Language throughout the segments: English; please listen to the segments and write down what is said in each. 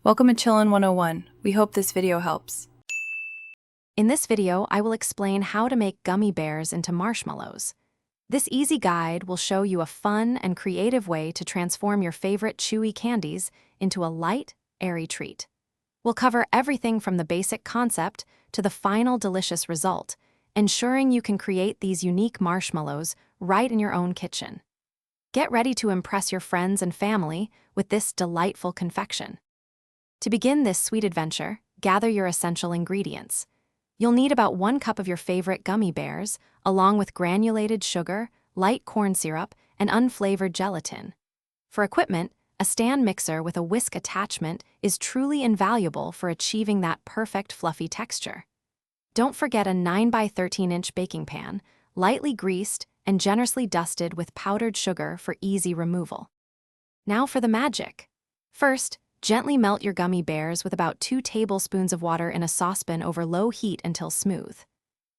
Welcome to Chillin' 101. We hope this video helps. In this video, I will explain how to make gummy bears into marshmallows. This easy guide will show you a fun and creative way to transform your favorite chewy candies into a light, airy treat. We'll cover everything from the basic concept to the final delicious result, ensuring you can create these unique marshmallows right in your own kitchen. Get ready to impress your friends and family with this delightful confection. To begin this sweet adventure, gather your essential ingredients. You'll need about 1 cup of your favorite gummy bears, along with granulated sugar, light corn syrup, and unflavored gelatin. For equipment, a stand mixer with a whisk attachment is truly invaluable for achieving that perfect fluffy texture. Don't forget a 9 by 13-inch baking pan, lightly greased and generously dusted with powdered sugar for easy removal. Now for the magic. First, gently melt your gummy bears with about 2 tablespoons of water in a saucepan over low heat until smooth.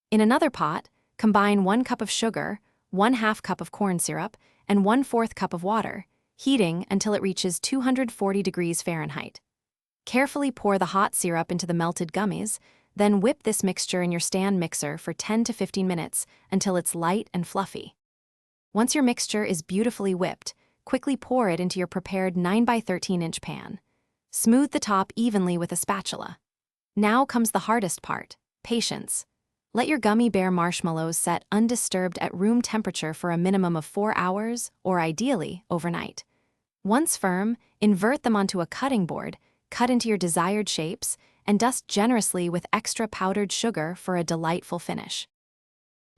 In another pot, combine 1 cup of sugar, 1/2 cup of corn syrup, and 1/4 cup of water, heating until it reaches 240 degrees Fahrenheit. Carefully pour the hot syrup into the melted gummies, then whip this mixture in your stand mixer for 10 to 15 minutes until it's light and fluffy. Once your mixture is beautifully whipped, quickly pour it into your prepared 9 by 13-inch pan. Smooth the top evenly with a spatula. Now comes the hardest part, patience. Let your gummy bear marshmallows set undisturbed at room temperature for a minimum of 4 hours, or ideally, overnight. Once firm, invert them onto a cutting board, cut into your desired shapes, and dust generously with extra powdered sugar for a delightful finish.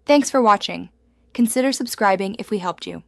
Thanks for watching. Consider subscribing if we helped you.